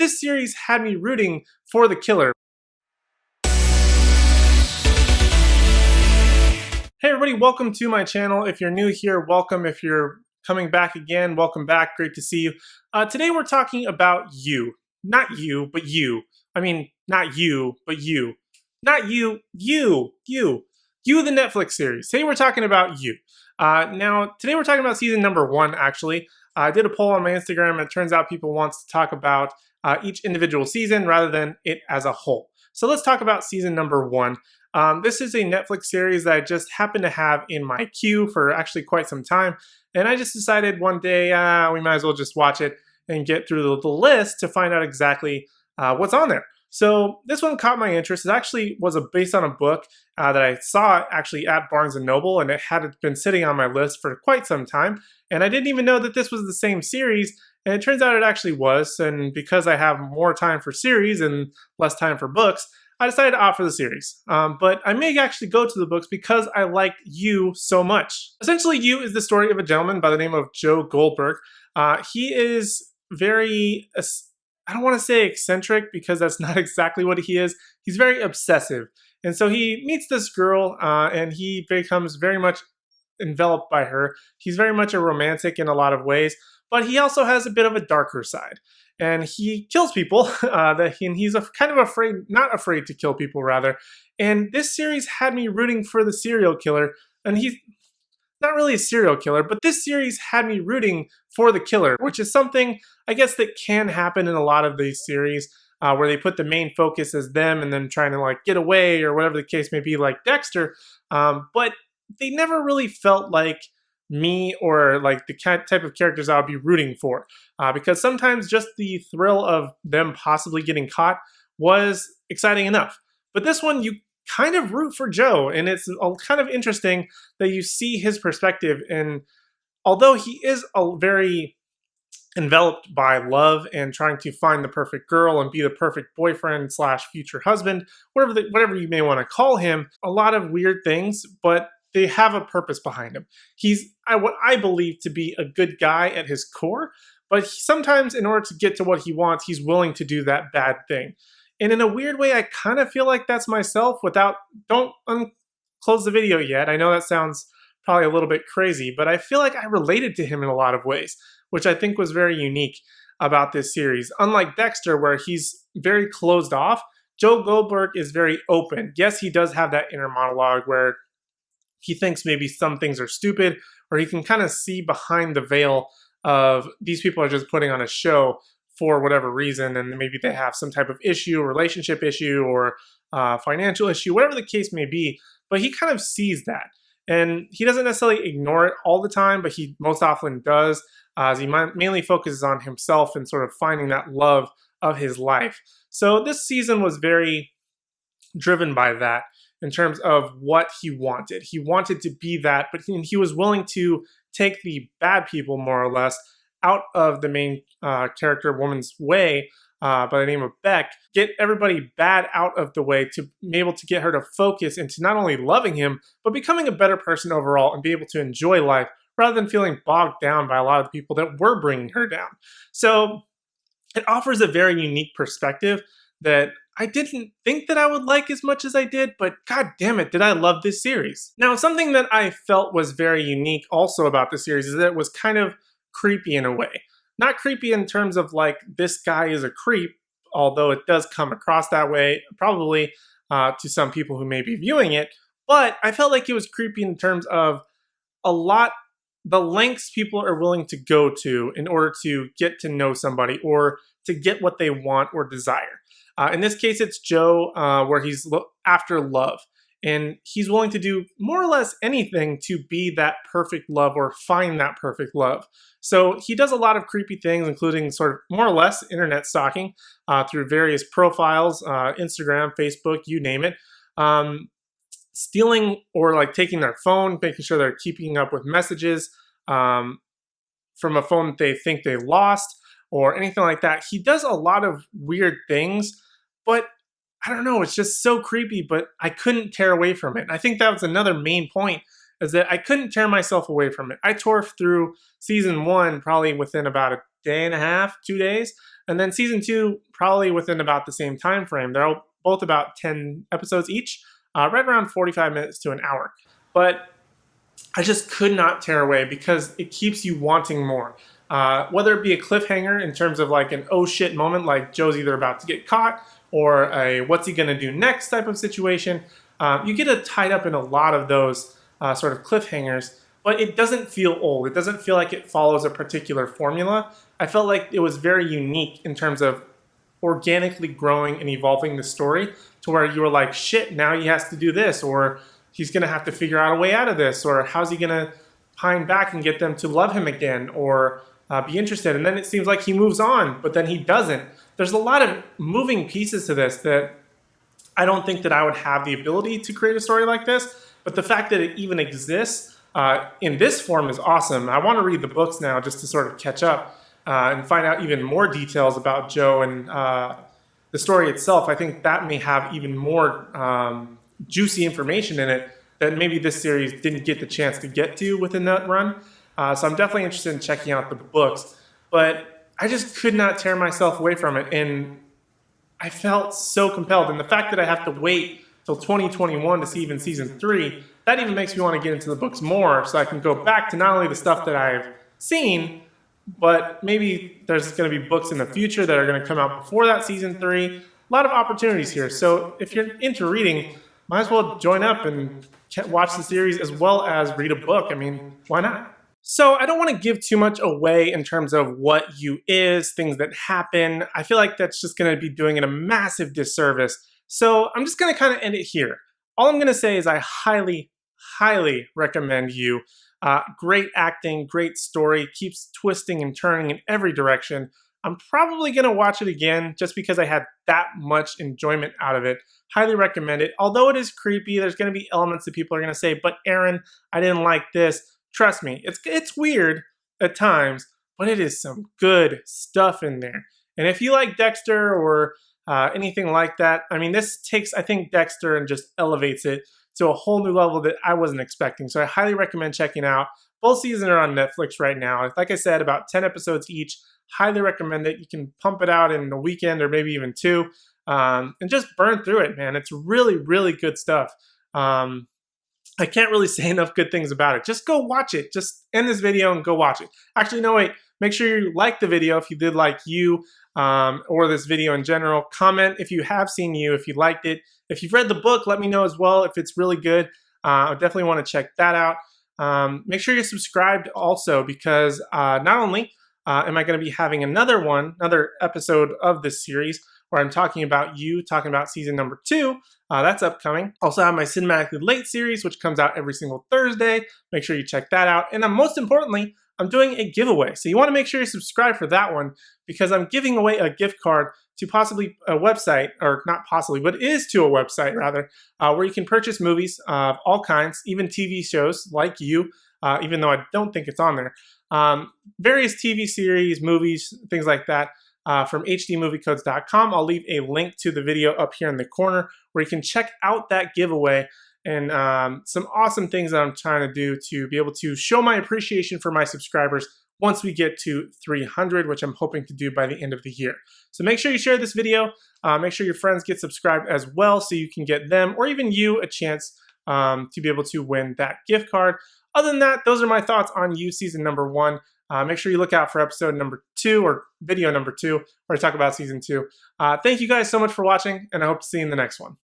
this series had me rooting for the killer. Hey everybody, welcome to my channel. If you're new here, welcome. If you're coming back again, welcome back. Great to see you. Today we're talking about You. Not you, but you. I mean, not you, but you. Not you, you. You, the Netflix series. Today we're talking about You. Now, today we're talking about season number 1, actually. I did a poll on my Instagram, and it turns out people want to talk about each individual season rather than it as a whole. So let's talk about season number 1. This is a Netflix series that I just happened to have in my queue for actually quite some time. And I just decided one day we might as well just watch it and get through the list to find out exactly what's on there. So this one caught my interest. It actually was based on a book that I saw actually at Barnes & Noble, and it had been sitting on my list for quite some time. And I didn't even know that this was the same series, and it turns out it actually was. And because I have more time for series and less time for books, I decided to opt for the series. But I may actually go to the books because I like You so much. Essentially, You is the story of a gentleman by the name of Joe Goldberg. He is very, I don't want to say eccentric because that's not exactly what he is. He's very obsessive. And so he meets this girl and he becomes very much enveloped by her. He's very much a romantic in a lot of ways, but he also has a bit of a darker side. And he kills people, and he's kind of not afraid to kill people, rather. And this series had me rooting for the serial killer, and he's not really a serial killer, but this series had me rooting for the killer, which is something, I guess, that can happen in a lot of these series, where they put the main focus as them and then trying to like get away or whatever the case may be, like Dexter. But they never really felt like me or like the type of characters I would be rooting for, because sometimes just the thrill of them possibly getting caught was exciting enough. But this one, you kind of root for Joe, and it's kind of interesting that you see his perspective. And although he is very enveloped by love and trying to find the perfect girl and be the perfect boyfriend / future husband, whatever you may want to call him, a lot of weird things, but they have a purpose behind him. He's what I believe to be a good guy at his core, but sometimes in order to get to what he wants, he's willing to do that bad thing. And in a weird way, I kind of feel like that's myself don't close the video yet. I know that sounds probably a little bit crazy, but I feel like I related to him in a lot of ways, which I think was very unique about this series. Unlike Dexter, where he's very closed off, Joe Goldberg is very open. Yes, he does have that inner monologue where he thinks maybe some things are stupid, or he can kind of see behind the veil of these people are just putting on a show for whatever reason, and maybe they have some type of issue, relationship issue, or financial issue, whatever the case may be, but he kind of sees that. And he doesn't necessarily ignore it all the time, but he most often does, as he mainly focuses on himself and sort of finding that love of his life. So this season was very driven by that in terms of what he wanted. He wanted to be that, but he was willing to take the bad people, more or less, out of the main character woman's way, by the name of Beck, get everybody bad out of the way to be able to get her to focus into not only loving him, but becoming a better person overall and be able to enjoy life rather than feeling bogged down by a lot of the people that were bringing her down. So it offers a very unique perspective that I didn't think that I would like as much as I did, but god damn it, did I love this series. Now, something that I felt was very unique also about the series is that it was kind of creepy in a way. Not creepy in terms of like, this guy is a creep, although it does come across that way, probably to some people who may be viewing it, but I felt like it was creepy in terms of the lengths people are willing to go to in order to get to know somebody or to get what they want or desire. In this case, it's Joe, where he's after love. And he's willing to do more or less anything to be that perfect love or find that perfect love. So he does a lot of creepy things, including sort of more or less internet stalking through various profiles, Instagram, Facebook, you name it. Stealing or like taking their phone, making sure they're keeping up with messages from a phone that they think they lost or anything like that. He does a lot of weird things, but I don't know, it's just so creepy, but I couldn't tear away from it. And I think that was another main point, is that I couldn't tear myself away from it. I tore through season 1 probably within about a day and a half, 2 days. And then season 2, probably within about the same time frame. They're all, both about 10 episodes each, right around 45 minutes to an hour. But I just could not tear away because it keeps you wanting more. Whether it be a cliffhanger in terms of like an oh shit moment, like Joe's either about to get caught, or a what's he gonna do next type of situation. You get tied up in a lot of those sort of cliffhangers, but it doesn't feel old. It doesn't feel like it follows a particular formula. I felt like it was very unique in terms of organically growing and evolving the story to where you were like, shit, now he has to do this, or he's going to have to figure out a way out of this, or how's he going to pine back and get them to love him again, or be interested. And then it seems like he moves on, but then he doesn't. There's a lot of moving pieces to this that I don't think that I would have the ability to create a story like this, but the fact that it even exists in this form is awesome. I want to read the books now just to sort of catch up and find out even more details about Joe and the story itself. I think that may have even more juicy information in it that maybe this series didn't get the chance to get to within that run. So I'm definitely interested in checking out the books, but I just could not tear myself away from it. And I felt so compelled. And the fact that I have to wait till 2021 to see even season 3, that even makes me want to get into the books more so I can go back to not only the stuff that I've seen, but maybe there's going to be books in the future that are going to come out before that season 3. A lot of opportunities here. So if you're into reading, might as well join up and watch the series as well as read a book. I mean, why not? So I don't want to give too much away in terms of what You is, things that happen. I feel like that's just going to be doing it a massive disservice. So I'm just going to kind of end it here. All I'm going to say is I highly, highly recommend You. Great acting, great story, keeps twisting and turning in every direction. I'm probably going to watch it again just because I had that much enjoyment out of it. Highly recommend it. Although it is creepy, there's going to be elements that people are going to say, but Aaron, I didn't like this. Trust me, it's weird at times, but it is some good stuff in there. And if you like Dexter or anything like that, I mean, this takes, I think, Dexter and just elevates it to a whole new level that I wasn't expecting. So I highly recommend checking out. Both seasons are on Netflix right now. Like I said, about 10 episodes each. Highly recommend it. You can pump it out in a weekend or maybe even 2 and just burn through it, man. It's really, really good stuff. I can't really say enough good things about it. Just go watch it. Just end this video and go watch it. Actually, no, wait. Make sure you like the video if you did like You or this video in general. Comment if you have seen You, if you liked it. If you've read the book, let me know as well if it's really good. I definitely want to check that out. Make sure you're subscribed also because not only am I going to be having another episode of this series where I'm talking about You, talking about season number 2. That's upcoming. Also have my Cinematically Late series, which comes out every single Thursday. Make sure you check that out. And most importantly, I'm doing a giveaway. So you want to make sure you subscribe for that one because I'm giving away a gift card to possibly a website, or not possibly, but it is to a website rather, where you can purchase movies of all kinds, even TV shows like You, even though I don't think it's on there. Various TV series, movies, things like that. From hdmoviecodes.com. I'll leave a link to the video up here in the corner where you can check out that giveaway and some awesome things that I'm trying to do to be able to show my appreciation for my subscribers once we get to 300, which I'm hoping to do by the end of the year. So make sure you share this video. Make sure your friends get subscribed as well so you can get them or even you a chance to be able to win that gift card. Other than that, those are my thoughts on You season number 1. Make sure you look out for episode number 2 or video number 2 where I talk about season 2. Thank you guys so much for watching, and I hope to see you in the next one.